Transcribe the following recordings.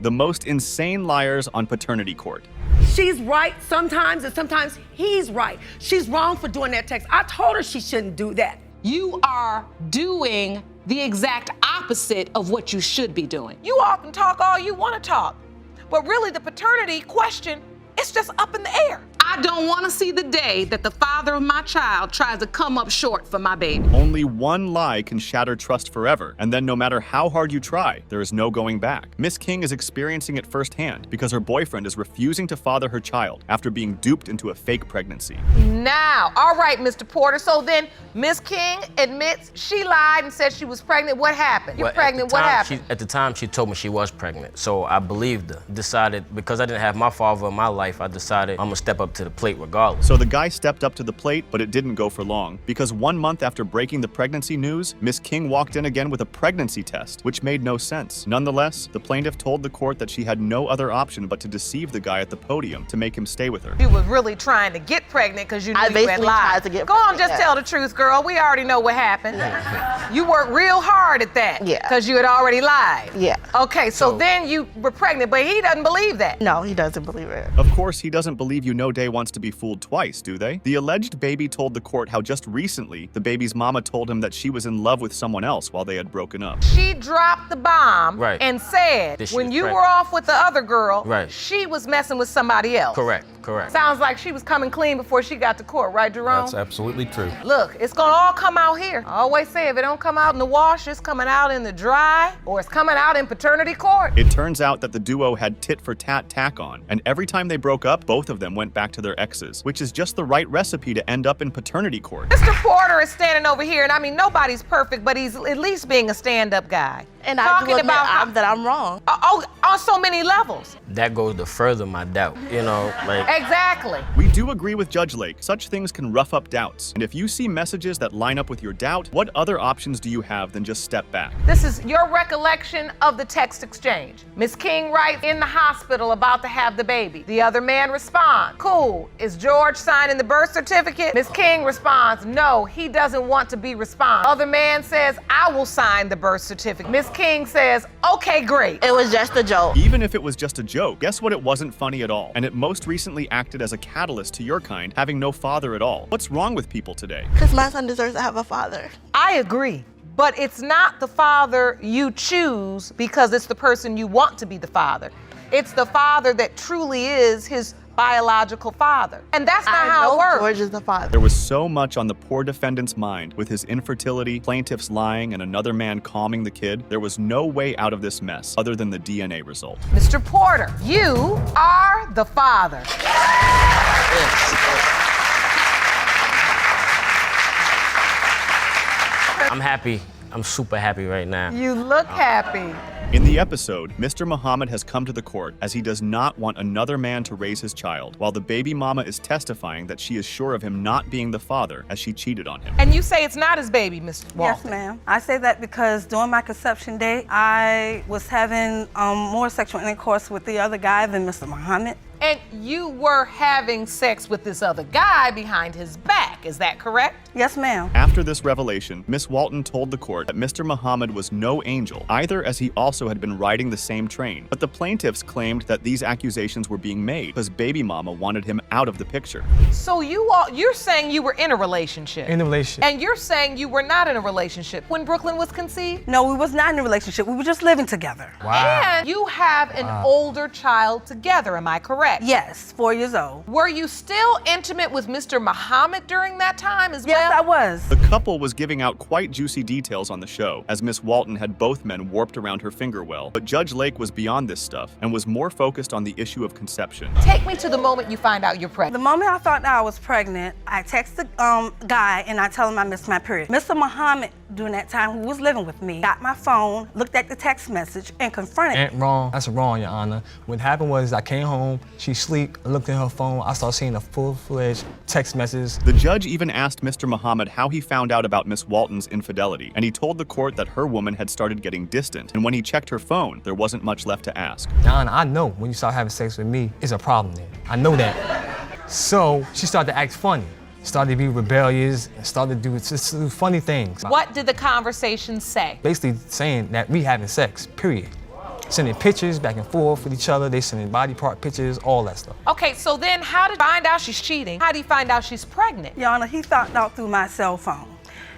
the most insane liars on paternity court. She's right sometimes, and sometimes he's right. She's wrong for doing that text. I told her she shouldn't do that. You are doing the exact opposite of what you should be doing. You all can talk all you want to talk, but really the paternity question, it's just up in the air. I don't want to see the day that the father of my child tries to come up short for my baby. Only one lie can shatter trust forever, and then no matter how hard you try, there is no going back. Miss King is experiencing it firsthand because her boyfriend is refusing to father her child after being duped into a fake pregnancy. Now, all right, Mr. Porter, so then Miss King admits she lied and said she was pregnant. What happened? You're pregnant, what happened? At the time, she told me she was pregnant, so I believed her. Decided, because I didn't have my father in my life, I decided I'm gonna step up to the plate regardless. So the guy stepped up to the plate, but it didn't go for long, because 1 month after breaking the pregnancy news, Miss King walked in again with a pregnancy test, which made no sense. Nonetheless, the plaintiff told the court that she had no other option but to deceive the guy at the podium to make him stay with her. You were really trying to get pregnant because you knew you had lied. Go on, just tell the truth, girl. We already know what happened. You worked real hard at that because you had already lied. Yeah. Okay, so then you were pregnant, but he doesn't believe that. No, he doesn't believe it. Of course, he doesn't believe you no day wants to be fooled twice, do they? The alleged baby told the court how just recently the baby's mama told him that she was in love with someone else while they had broken up. She dropped the bomb and said when you were off with the other girl, she was messing with somebody else. Correct. Sounds like she was coming clean before she got to court, right, Jerome? That's absolutely true. Look, it's gonna all come out here. I always say if it don't come out in the wash, it's coming out in the dry, or it's coming out in paternity court. It turns out that the duo had tit-for-tat tack on, and every time they broke up, both of them went back to their exes, which is just the right recipe to end up in paternity court. Mr. Porter is standing over here, and I mean, nobody's perfect, but he's at least being a stand-up guy. And I do admit that I'm wrong. On so many levels. That goes to further my doubt, you know, like. Exactly. We do agree with Judge Lake. Such things can rough up doubts. And if you see messages that line up with your doubt, what other options do you have than just step back? This is your recollection of the text exchange. Miss King writes, in the hospital about to have the baby. The other man responds, cool, is George signing the birth certificate? Miss King responds, no, he doesn't want to be responded. Other man says, I will sign the birth certificate. Miss King says, okay, great. It was just a joke. Even if it was just a joke, guess what? It wasn't funny at all. And it most recently acted as a catalyst to your kind, having no father at all. What's wrong with people today? Because my son deserves to have a father. I agree. But it's not the father you choose because it's the person you want to be the father. It's the father that truly is his biological father. And that's not how it works. George is the father. There was so much on the poor defendant's mind with his infertility, plaintiffs lying, and another man calming the kid. There was no way out of this mess other than the DNA result. Mr. Porter, you are the father. I'm happy. I'm super happy right now. You look happy. In the episode, Mr. Muhammad has come to the court as he does not want another man to raise his child, while the baby mama is testifying that she is sure of him not being the father as she cheated on him. And you say it's not his baby, Mr. Walton. Yes, ma'am. I say that because during my conception day, I was having more sexual intercourse with the other guy than Mr. Muhammad. And you were having sex with this other guy behind his back, is that correct? Yes, ma'am. After this revelation, Miss Walton told the court that Mr. Muhammad was no angel, either, as he also had been riding the same train. But the plaintiffs claimed that these accusations were being made because baby mama wanted him out of the picture. So you're saying you were in a relationship. In a relationship. And you're saying you were not in a relationship when Brooklyn was conceived? No, we was not in a relationship. We were just living together. Wow. And you have an older child together, am I correct? Yes, 4 years old. Were you still intimate with Mr. Muhammad during that time as well? Yes, I was. The couple was giving out quite juicy details on the show, as Miss Walton had both men warped around her finger well. But Judge Lake was beyond this stuff and was more focused on the issue of conception. Take me to the moment you find out you're pregnant. The moment I found out I was pregnant, I text the guy and I tell him I missed my period. Mr. Muhammad, during that time, who was living with me, got my phone, looked at the text message, and confronted me. Ain't wrong. That's wrong, Your Honor. What happened was I came home, she sleep, I looked at her phone, I started seeing a full-fledged text message. The judge even asked Mr. Muhammad how he found out about Miss Walton's infidelity, and he told the court that her woman had started getting distant, and when he checked her phone, there wasn't much left to ask. Your Honor, I know when you start having sex with me, it's a problem there. I know that. So she started to act funny. Started to be rebellious and started to do funny things. What did the conversation say? Basically saying that we having sex, period. sending pictures back and forth with each other. They sending body part pictures, all that stuff. Okay, so then how did you find out she's cheating? How do you find out she's pregnant? Your Honor, he found out through my cell phone.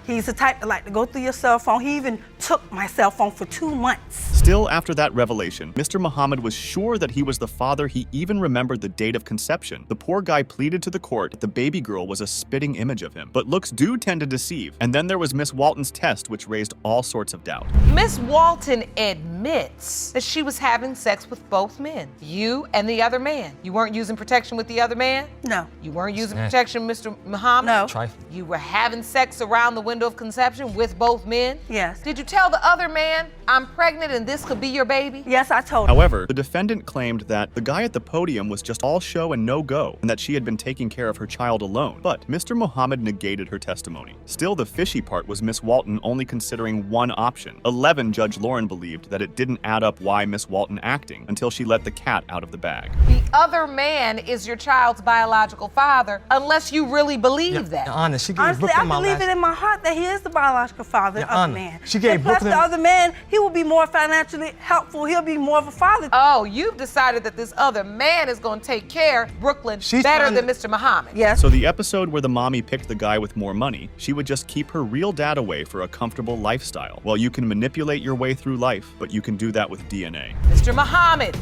He's the type that like to go through your cell phone. He even took my cell phone for 2 months. Still, after that revelation, Mr. Muhammad was sure that he was the father. He even remembered the date of conception. The poor guy pleaded to the court that the baby girl was a spitting image of him. But looks do tend to deceive. And then there was Miss Walton's test, which raised all sorts of doubt. Miss Walton admits that she was having sex with both men, you and the other man. You weren't using protection with the other man? No. You weren't using Snap. protection, Mr. Muhammad? No. Trifling. You were having sex around the window of conception with both men? Yes. Did you tell the other man, I'm pregnant and this could be your baby? Yes, I told him. However, the defendant claimed that the guy at the podium was just all show and no go, and that she had been taking care of her child alone. But Mr. Muhammad negated her testimony. Still, the fishy part was Miss Walton only considering one option. 11 Judge Lauren believed that it didn't add up why Miss Walton acting until she let the cat out of the bag. The other man is your child's biological father, unless you really believe that. Your Honor, she gave Honestly, Brooklyn I my believe last... it in my heart that he is the biological father Your of the Honor, man. she gave And plus Brooklyn- the other man, he will be more financially helpful. He'll be more of a father. Oh, you've decided that this other man is going to take care of Brooklyn She's better trying than to- Mr. Muhammad. Yes. So the episode where the mommy picked the guy with more money, she would just keep her real dad away for a comfortable lifestyle. Well, you can manipulate your way through life, but you can do that with DNA. Mr. Muhammad,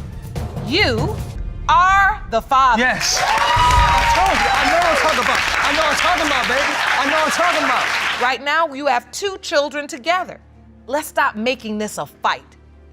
you are the father. Yes. I told you, I know what I'm talking about. I know what I'm talking about, baby. I know what I'm talking about. Right now, you have 2 children together. Let's stop making this a fight.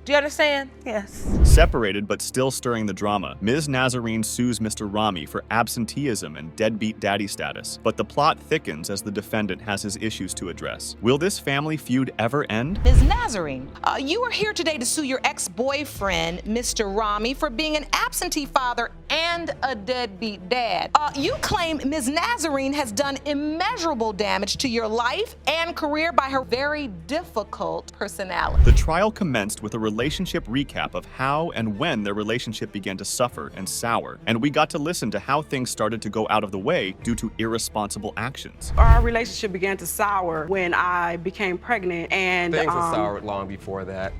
Do you understand? Yes. Separated but still stirring the drama, Ms. Nazarene sues Mr. Rami for absenteeism and deadbeat daddy status. But the plot thickens as the defendant has his issues to address. Will this family feud ever end? Ms. Nazarene, you are here today to sue your ex-boyfriend, Mr. Rami, for being an absentee father and a deadbeat dad. You claim Ms. Nazarene has done immeasurable damage to your life and career by her very difficult personality. The trial commenced with a relationship recap of how and when their relationship began to suffer and sour, and we got to listen to how things started to go out of the way due to irresponsible actions. Our relationship began to sour when I became pregnant, and Things had soured long before that.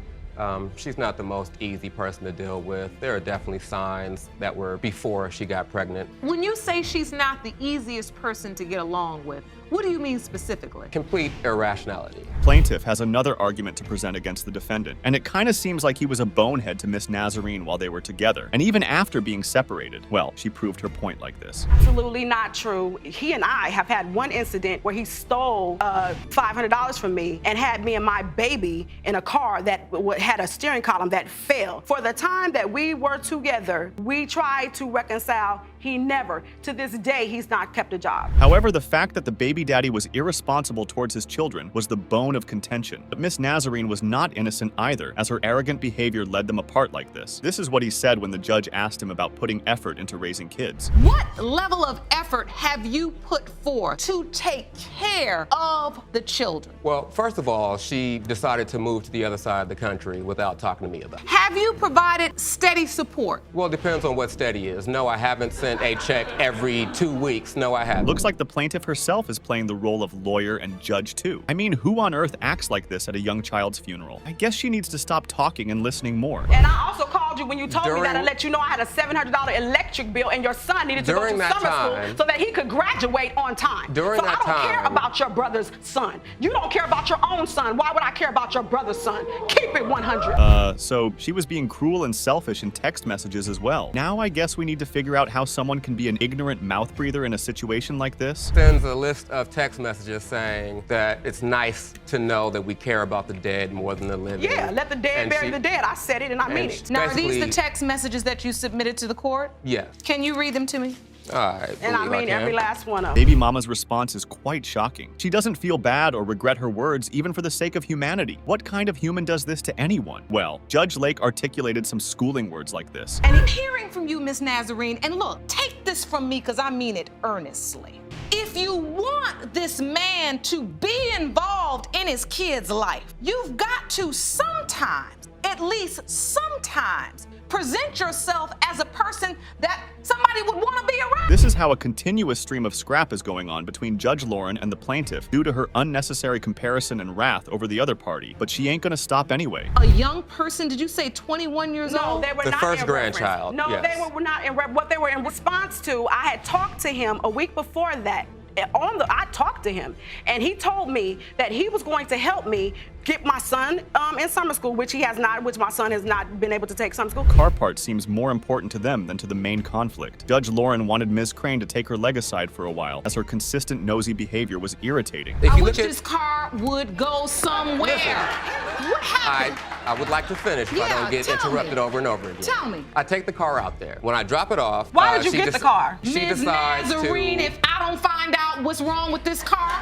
She's not the most easy person to deal with. There are definitely signs that were before she got pregnant. When you say she's not the easiest person to get along with, what do you mean specifically? Complete irrationality. Plaintiff has another argument to present against the defendant, and it kind of seems like he was a bonehead to Miss Nazarene while they were together, and even after being separated. Well, she proved her point like this. absolutely not true. He and I have had one incident where he stole $500 from me and had me and my baby in a car that had a steering column that fell. For the time that we were together, we tried to reconcile. He never, to this day, he's not kept a job. However, the fact that the baby daddy was irresponsible towards his children was the bone of contention. But Miss Nazarene was not innocent either, as her arrogant behavior led them apart like this. This is what he said when the judge asked him about putting effort into raising kids. What level of effort have you put forth to take care of the children? Well, first of all, she decided to move to the other side of the country without talking to me about it. Have you provided steady support? Well, it depends on what steady is. No, I haven't sent a check every 2 weeks. No, I haven't. Looks like the plaintiff herself is playing the role of lawyer and judge too. I mean, who on earth acts like this at a young child's funeral? I guess she needs to stop talking and listening more. And I also called you when you told me that During- I let you know I had a $700 electric bill and your son needed to go During to that summer time- school so that he could graduate on time. During so that I don't care time- about your brother's son. You don't care about your own son. Why would I care about your brother's son? Keep it 100. So she was being cruel and selfish in text messages as well. Now I guess we need to figure out how someone can be an ignorant mouth breather in a situation like this. Sends a list of text messages saying that it's nice to know that we care about the dead more than the living. Yeah, let the dead And bury she- the dead. I said it and I mean it. Now, are these the Basically- text messages that you submitted to the court? Yes. Can you read them to me? All right. And I believe mean can. every last one of them. Baby mama's response is quite shocking. She doesn't feel bad or regret her words even for the sake of humanity. What kind of human does this to anyone? Well, Judge Lake articulated some schooling words like this. And I'm hearing from you, Miss Nazarene, and look, take this from me because I mean it earnestly. If you want this man to be involved in his kid's life, you've got to sometimes at least sometimes present yourself as a person that somebody would want to be around. This is how a continuous stream of scrap is going on between Judge Lauren and the plaintiff due to her unnecessary comparison and wrath over the other party. But she ain't gonna stop anyway. A young person, did you say 21 years old? No, they were The not first in reference. grandchild, No, yes. they were not in what they were in response to. I had talked to him a week before that. I talked to him, and he told me that he was going to help me get my son in summer school, which my son has not been able to take summer school. Car part seems more important to them than to the main conflict. Judge Lauren wanted Ms. Crane to take her leg aside for a while, as her consistent nosy behavior was irritating. If I you wish look at, this car would go somewhere. What happened? I would like to finish if I don't get tell interrupted me. over and over again. Tell me. I take the car out there. When I drop it off, Why would you she get the car? She Ms. decides Nazarene, to. if I don't find out what's wrong with this car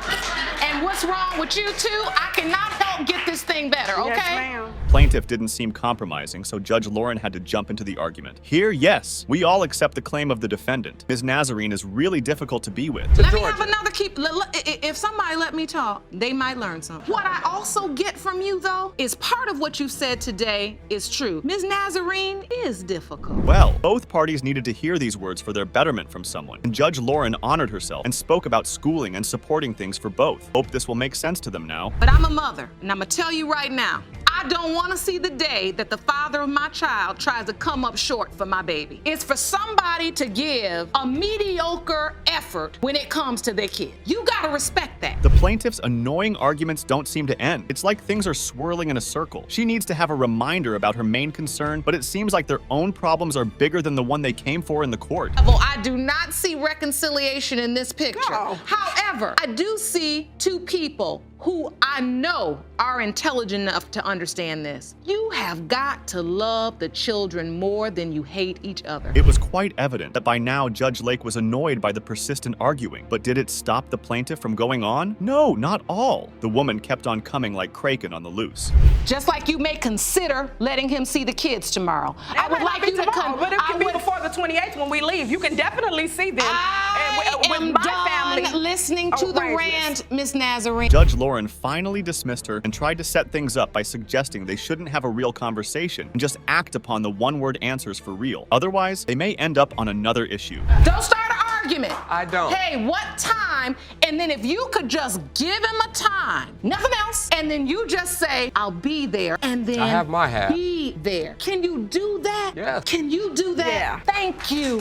and what's wrong with you two, I cannot help get this thing better, okay? Yes, ma'am. Plaintiff didn't seem compromising, so Judge Lauren had to jump into the argument. Here, yes, we all accept the claim of the defendant. Ms. Nazarene is really difficult to be with. Let me have another if somebody let me talk, they might learn something. What I also get from you, though, is part of what you said today is true. Ms. Nazarene is difficult. Well, both parties needed to hear these words for their betterment from someone, and Judge Lauren honored herself and spoke about schooling and supporting things for both. Hope this will make sense to them now. But I'm a mother, and I'm gonna tell you right now, I don't want to see the day that the father of my child tries to come up short for my baby. It's for somebody to give a mediocre effort when it comes to their kid. You gotta respect that. The plaintiff's annoying arguments don't seem to end. It's like things are swirling in a circle. She needs to have a reminder about her main concern, but it seems like their own problems are bigger than the one they came for in the court. I do not see reconciliation in this picture. No. However, I do see two people who I know are intelligent enough to understand this. You have got to love the children more than you hate each other. It was quite evident that by now Judge Lake was annoyed by the persistent arguing, but did it stop the plaintiff from going on? No, not all. The woman kept on coming like Kraken on the loose. Just like you may consider letting him see the kids tomorrow. I would like you to come. But it can be before the 28th when we leave. You can definitely see them. I am done listening to the rant, Miss Nazarene. Judge Lauren finally dismissed her and tried to set things up by suggesting they shouldn't have a real conversation and just act upon the one-word answers for real. Otherwise, they may end up on another issue. Don't start an argument. I don't. Hey, what time? And then if you could just give him a time, nothing else, and then you just say, I'll be there, and then I have my hat. Be there. Can you do that? Yes. Can you do that? Yeah. Thank you.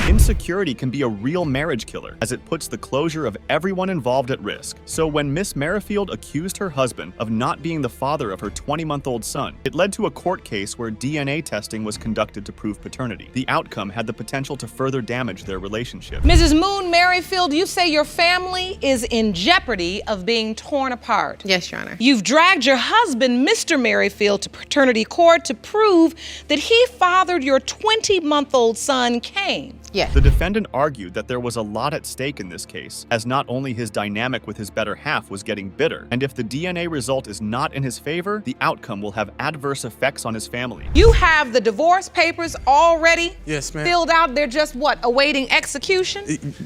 Insecurity can be a real marriage killer, as it puts the closure of everyone involved at risk. So when Miss Merrifield accused her husband of not being the father of her 20-month-old son, it led to a court case where DNA testing was conducted to prove paternity. The outcome had the potential to further damage their relationship. Mrs. Moon Merrifield, you say your family is in jeopardy of being torn apart. Yes, Your Honor. You've dragged your husband, Mr. Merrifield, to paternity court to prove that he fathered your 20-month-old son, Kane. Yes. The defendant argued that there was a lot at stake in this case, as not only his dynamic with his better half was getting bitter, and if the DNA result is not in his favor, the outcome will have adverse effects on his family. You have the divorce papers already Yes, ma'am. filled out. They're just, what, awaiting execution?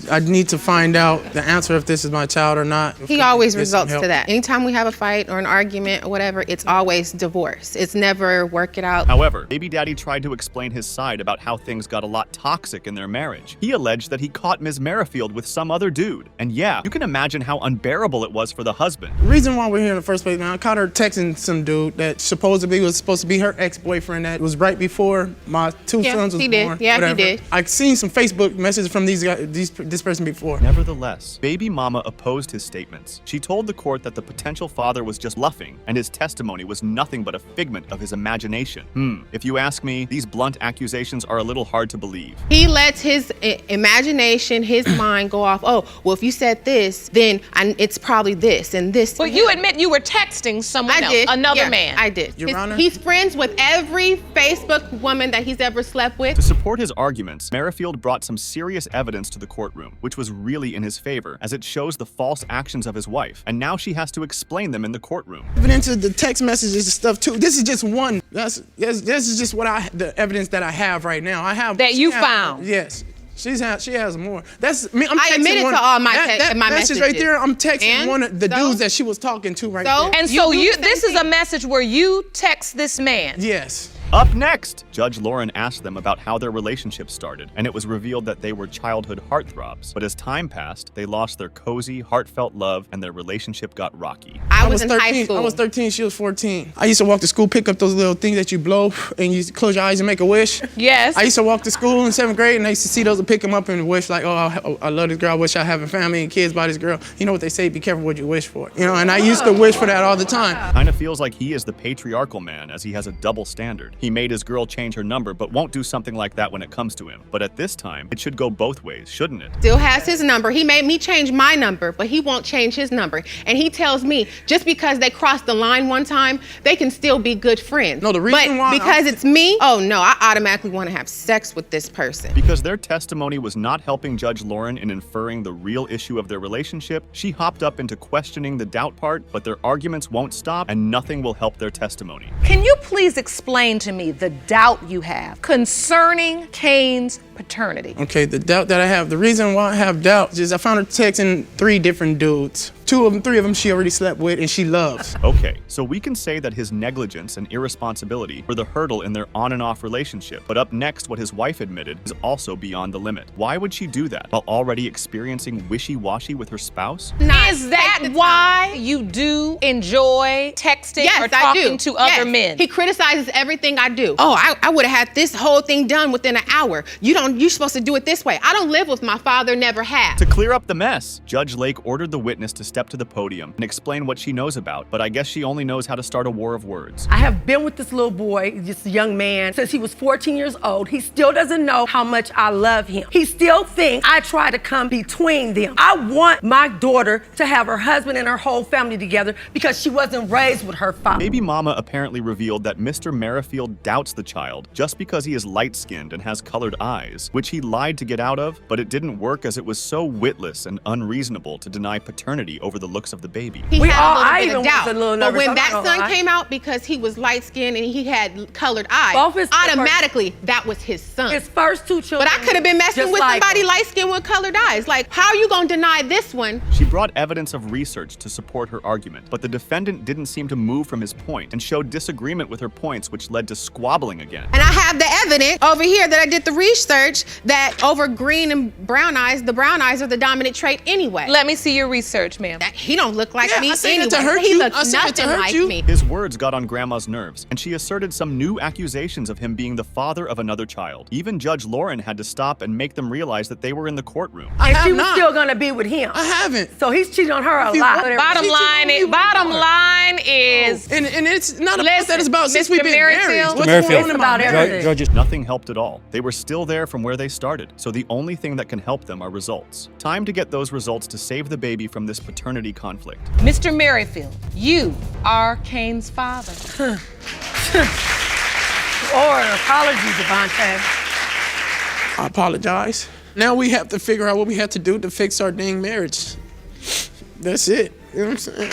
I need to find out the answer if this is my child or not. He always Get some results help. to that. Anytime we have a fight or an argument or whatever, it's always divorce. It's never work it out. However, baby daddy tried to explain his side about how things got a lot toxic in their marriage. He alleged that he caught Ms. Merrifield with some other dude. And yeah, you can imagine how unbearable it was for the husband. The reason why we're here in the first place, man, I caught her texting some dude that supposedly was supposed to be her ex-boyfriend that was right before my two sons was he did. born. Yeah, he whatever. did. I've seen some Facebook messages from these guys, this person before. Nevertheless, baby mama opposed his statements. She told the court that the potential father was just bluffing, and his testimony was nothing but a figment of his imagination. If you ask me, these blunt accusations are a little hard to believe. He lets his imagination, his mind go off, oh, well, if you said this, then it's probably this and this. Well, you admit you were texting someone else, another man. I did. Your Honor? He's friends with every Facebook woman that he's ever slept To with. support his arguments, Merrifield brought some serious evidence to the courtroom, which was really in his favor, as it shows the false actions of his wife, and now she has to explain them in the courtroom. Evidence of the text messages and stuff too. This is just one. This is just the evidence that I have right now. I have That you found? Yes. She has more. That's me. I admitted to all my my messages right there. I'm texting one of the dudes that she was talking to right there. And so this is a message where you text this man. Yes. Up next, Judge Lauren asked them about how their relationship started, and it was revealed that they were childhood heartthrobs. But as time passed, they lost their cozy, heartfelt love, and their relationship got rocky. I was in 13, high school. I was 13, she was 14. I used to walk to school, pick up those little things that you blow, and you close your eyes and make a wish. Yes. I used to walk to school in 7th grade, and I used to see those and pick them up and wish like, oh, I love this girl, I wish I have a family and kids by this girl. You know what they say, be careful what you wish for. You know, and I used to wish for that all the time. Kinda feels like he is the patriarchal man, as he has a double standard. He made his girl change her number, but won't do something like that when it comes to him. But at this time, it should go both ways, shouldn't it? Still has his number. He made me change my number, but he won't change his number. And he tells me just because they crossed the line one time, they can still be good friends. No, the reason why because it's me, oh no, I automatically want to have sex with this person. Because their testimony was not helping Judge Lauren in inferring the real issue of their relationship, she hopped up into questioning the doubt part, but their arguments won't stop and nothing will help their testimony. Can you please explain to me the doubt you have concerning Cain's paternity? Okay, the doubt that I have, the reason why I have doubt is I found her texting 3 different dudes. 3 of them she already slept with and she loves. Okay, so we can say that his negligence and irresponsibility were the hurdle in their on and off relationship. But up next, what his wife admitted is also beyond the limit. Why would she do that while already experiencing wishy-washy with her spouse? Is that why you do enjoy texting or talking to other men? He criticizes everything I do. Oh, I would have had this whole thing done within an hour. You're supposed to do it this way. I don't live with my father, never have. To clear up the mess, Judge Lake ordered the witness to step to the podium and explain what she knows about, but I guess she only knows how to start a war of words. I have been with this little boy, this young man, since he was 14 years old. He still doesn't know how much I love him. He still thinks I try to come between them. I want my daughter to have her husband and her whole family together because she wasn't raised with her father. Baby mama apparently revealed that Mr. Merrifield doubts the child just because he is light-skinned and has colored eyes, which he lied to get out of, but it didn't work as it was so witless and unreasonable to deny paternity over the looks of the baby. He had a little bit of doubt. Was a little but nervous, when that son came out, because he was light-skinned and he had colored eyes, automatically that was his son. His first 2 children. But I could have been messing with somebody light-skinned with colored eyes. Like, how are you gonna deny this one? She brought evidence of research to support her argument, but the defendant didn't seem to move from his point and showed disagreement with her points, which led to squabbling again. And I have the evidence over here that I did the research that over green and brown eyes, the brown eyes are the dominant trait anyway. Let me see your research, ma'am. He don't look like me anyway. To hurt he you. looks nothing like me. His words got on Grandma's nerves, and she asserted some new accusations of him being the father of another child. Even Judge Lauren had to stop and make them realize that they were in the courtroom. And she was still gonna be with him. I haven't. So he's cheating on her a lot. Bottom line is, and it's not about that. It's about since we've been married. What's going on about everything? Nothing helped at all. They were still there from where they started, so the only thing that can help them are results. Time to get those results to save the baby from this paternity conflict. Mr. Merrifield, you are Cain's father. Or an apology, Devontae. I apologize. Now we have to figure out what we have to do to fix our dang marriage. That's it. You know what I'm saying?